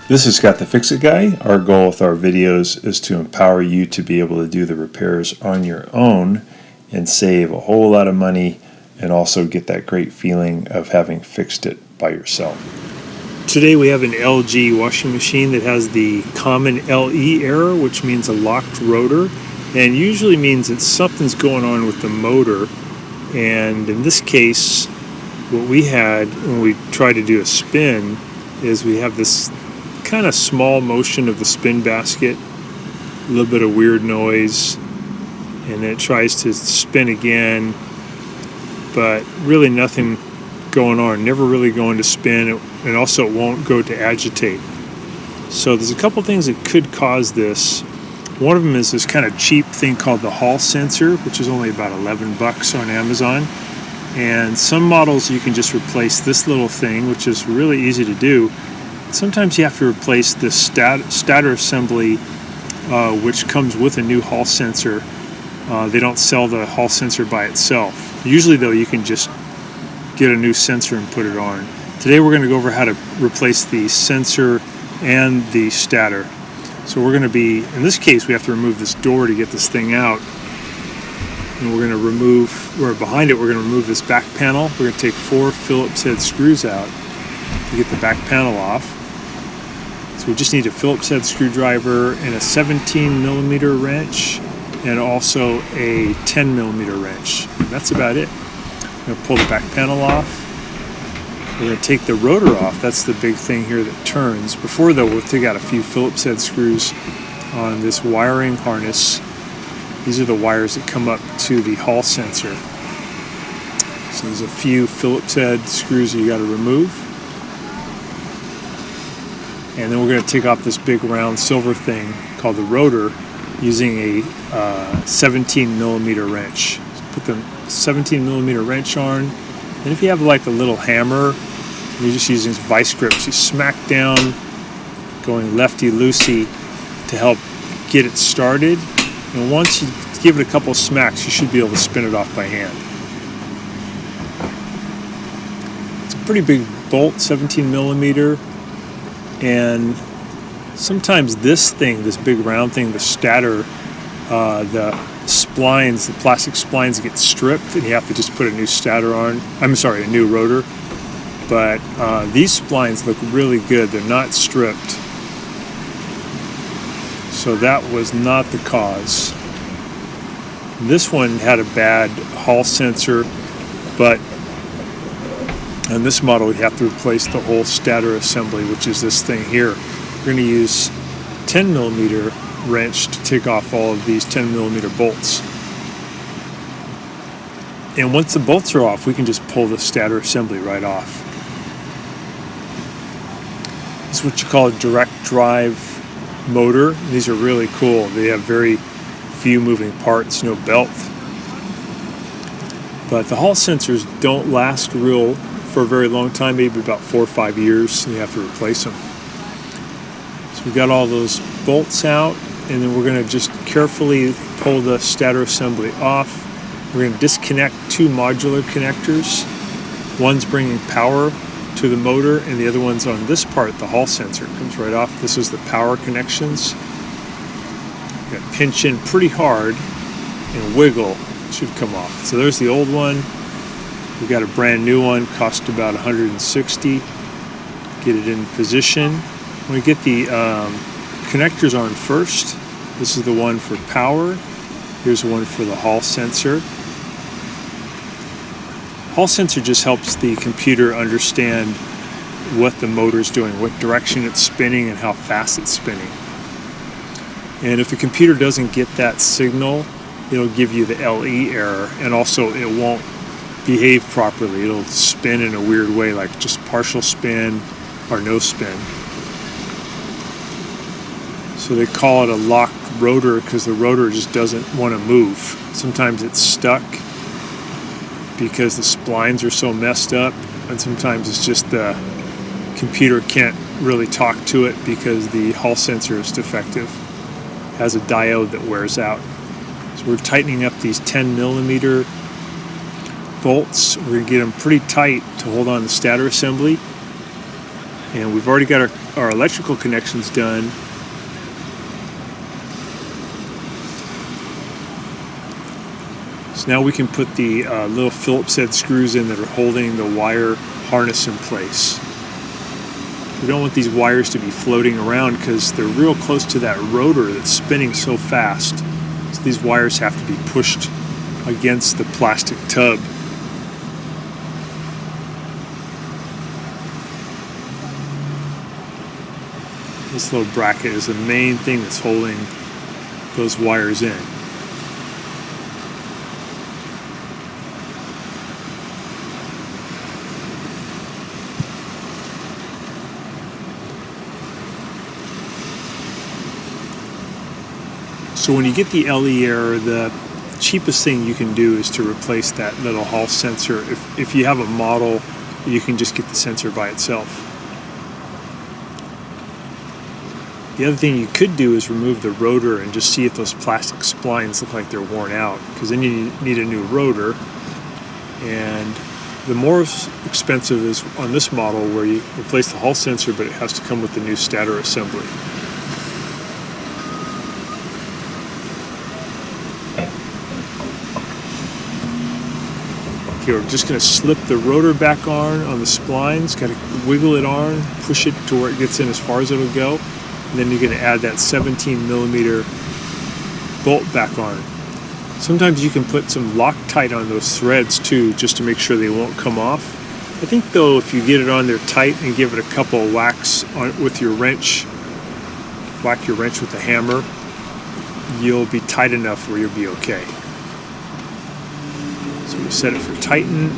This is Scott the Fix-It Guy. Our goal with our videos is to empower you to be able to do the repairs on your own and save a whole lot of money and also get that great feeling of having fixed it by yourself. Today we have an LG washing machine that has the common LE error, which means a locked rotor, and usually means that something's going on with the motor. And in this case, what we had when we tried to do a spin is we have this kind of small motion of the spin basket, a little bit of weird noise, and then it tries to spin again, but really nothing going on, never really going to spin, and also it won't go to agitate. So there's a couple things that could cause this. One of them is this kind of cheap thing called the Hall sensor, which is only about $11 on Amazon. And some models you can just replace this little thing, which is really easy to do. Sometimes you have to replace the stator assembly, which comes with a new Hall sensor. They don't sell the Hall sensor by itself. Usually though, you can just get a new sensor and put it on. Today we're going to go over how to replace the sensor and the stator. So we're going to be, in this case, we have to remove this door to get this thing out. And we're going to remove, behind it, we're going to remove this back panel. We're going to take 4 Phillips head screws out to get the back panel off. So we just need a Phillips head screwdriver and a 17mm wrench and also a 10mm wrench. That's about it. We're going to pull the back panel off. We're going to take the rotor off. That's the big thing here that turns. Before though, we'll take out a few Phillips head screws on this wiring harness. These are the wires that come up to the Hall sensor. So there's a few Phillips head screws that you got to remove. And then we're going to take off this big round silver thing called the rotor using a 17mm wrench. So put the 17mm wrench on. And if you have like a little hammer, you're just using vice grips, you smack down, going lefty-loosey to help get it started. And once you give it a couple smacks, you should be able to spin it off by hand. It's a pretty big bolt, 17mm. And sometimes this thing, this big round thing, the stator, the splines, the plastic splines get stripped and you have to just put a new stator on. A new rotor. But these splines look really good. They're not stripped. So that was not the cause. This one had a bad Hall sensor, but on this model we have to replace the whole stator assembly, which is this thing here. We're going to use 10mm wrench to take off all of these 10mm bolts. And once the bolts are off, we can just pull the stator assembly right off. This is what you call a direct drive motor. These are really cool. They have very few moving parts, no belt. But the Hall sensors don't last for a very long time, maybe about 4 or 5 years, and you have to replace them. So we've got all those bolts out, and then we're going to just carefully pull the stator assembly off. We're going to disconnect 2 modular connectors. One's bringing power to the motor, and the other one's on this part, the Hall sensor. It comes right off. This is the power connections. You've got to pinch in pretty hard and wiggle. It should come off. So there's the old one. We've got a brand new one, cost about $160. Get it in position. When we get the connectors on first, this is the one for power. Here's the one for the Hall sensor. Hall sensor just helps the computer understand what the motor's doing, what direction it's spinning, and how fast it's spinning. And if the computer doesn't get that signal, it'll give you the LE error, and also it won't behave properly. It'll spin in a weird way, like just partial spin or no spin. So they call it a locked rotor because the rotor just doesn't want to move. Sometimes it's stuck because the splines are so messed up, and sometimes it's just the computer can't really talk to it because the Hall sensor is defective. It has a diode that wears out. So we're tightening up these 10mm bolts. We're going to get them pretty tight to hold on the stator assembly. And we've already got our electrical connections done. So now we can put the little Phillips head screws in that are holding the wire harness in place. We don't want these wires to be floating around because they're real close to that rotor that's spinning so fast. So these wires have to be pushed against the plastic tub. This little bracket is the main thing that's holding those wires in. So when you get the LE error, the cheapest thing you can do is to replace that little Hall sensor. If you have a model, you can just get the sensor by itself. The other thing you could do is remove the rotor and just see if those plastic splines look like they're worn out, because then you need a new rotor. And the more expensive is on this model, where you replace the Hall sensor, but it has to come with the new stator assembly. Okay, we're just going to slip the rotor back on the splines, got to wiggle it on, push it to where it gets in as far as it'll go, and then you're going to add that 17 millimeter bolt back on. Sometimes you can put some Loctite on those threads too, just to make sure they won't come off. I think though, if you get it on there tight and give it a couple of whacks on with your wrench, whack your wrench with the hammer, you'll be tight enough where you'll be okay. So we set it for tighten,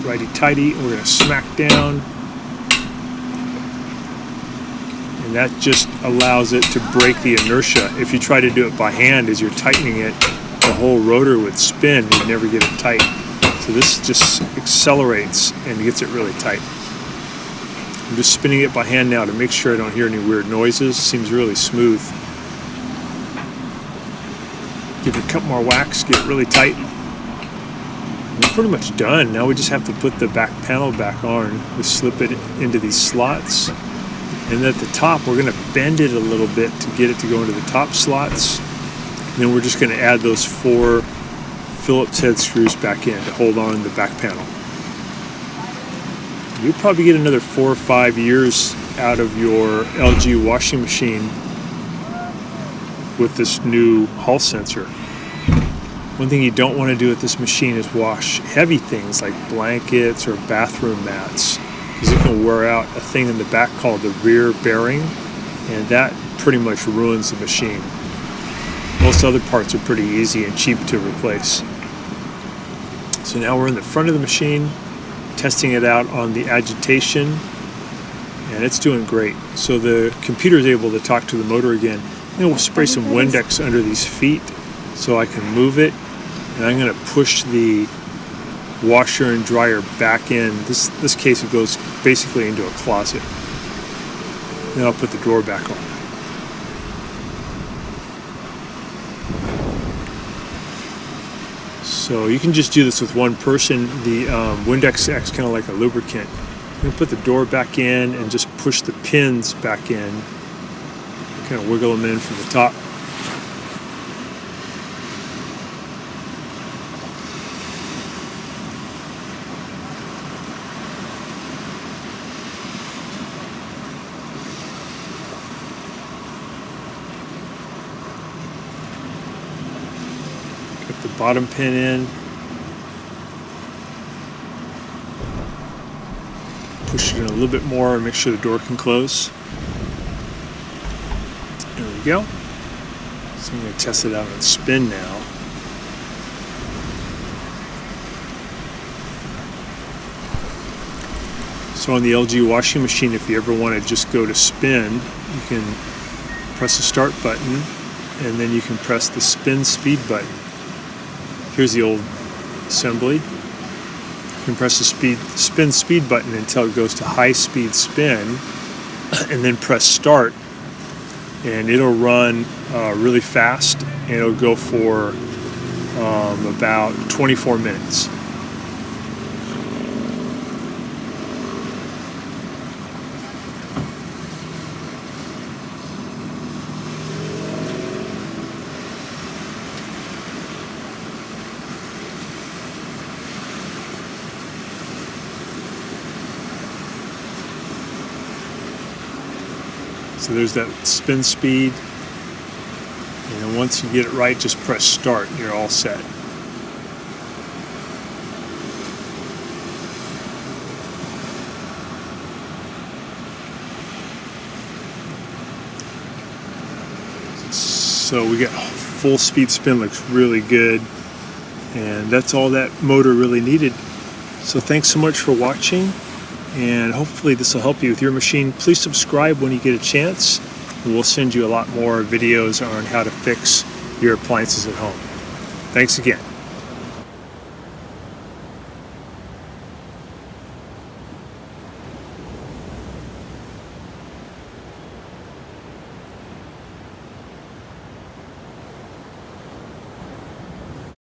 righty-tighty, and we're going to smack down. And that just allows it to break the inertia. If you try to do it by hand as you're tightening it, the whole rotor would spin, you'd never get it tight. So this just accelerates and gets it really tight. I'm just spinning it by hand now to make sure I don't hear any weird noises. Seems really smooth. Give it a couple more whacks, get it really tight. We're pretty much done. Now we just have to put the back panel back on. We slip it into these slots. And at the top, we're going to bend it a little bit to get it to go into the top slots. And then we're just going to add those 4 Phillips head screws back in to hold on the back panel. You'll probably get another 4 or 5 years out of your LG washing machine with this new Hall sensor. One thing you don't want to do with this machine is wash heavy things like blankets or bathroom mats, because it can wear out a thing in the back called the rear bearing, and that pretty much ruins the machine. Most other parts are pretty easy and cheap to replace. So now we're in the front of the machine, testing it out on the agitation, and it's doing great. So the computer is able to talk to the motor again. And we'll spray some Windex under these feet so I can move it. And I'm going to push the washer and dryer back in. This case, it goes basically into a closet. Then I'll put the door back on. So you can just do this with one person. The Windex acts kind of like a lubricant. I'm going to put the door back in and just push the pins back in. Kind of wiggle them in from the top. Get the bottom pin in. Push it in a little bit more and make sure the door can close. There we go. So I'm going to test it out on spin now. So on the LG washing machine, if you ever want to just go to spin, you can press the start button and then you can press the spin speed button. Here's the old assembly. You can press the spin speed button until it goes to high speed spin and then press start. And it'll run really fast, and it'll go for about 24 minutes. So there's that spin speed. And then once you get it right, just press start and you're all set. So we got full speed spin, looks really good. And that's all that motor really needed. So thanks so much for watching, and hopefully this will help you with your machine. Please subscribe when you get a chance. We'll send you a lot more videos on how to fix your appliances at home. Thanks again.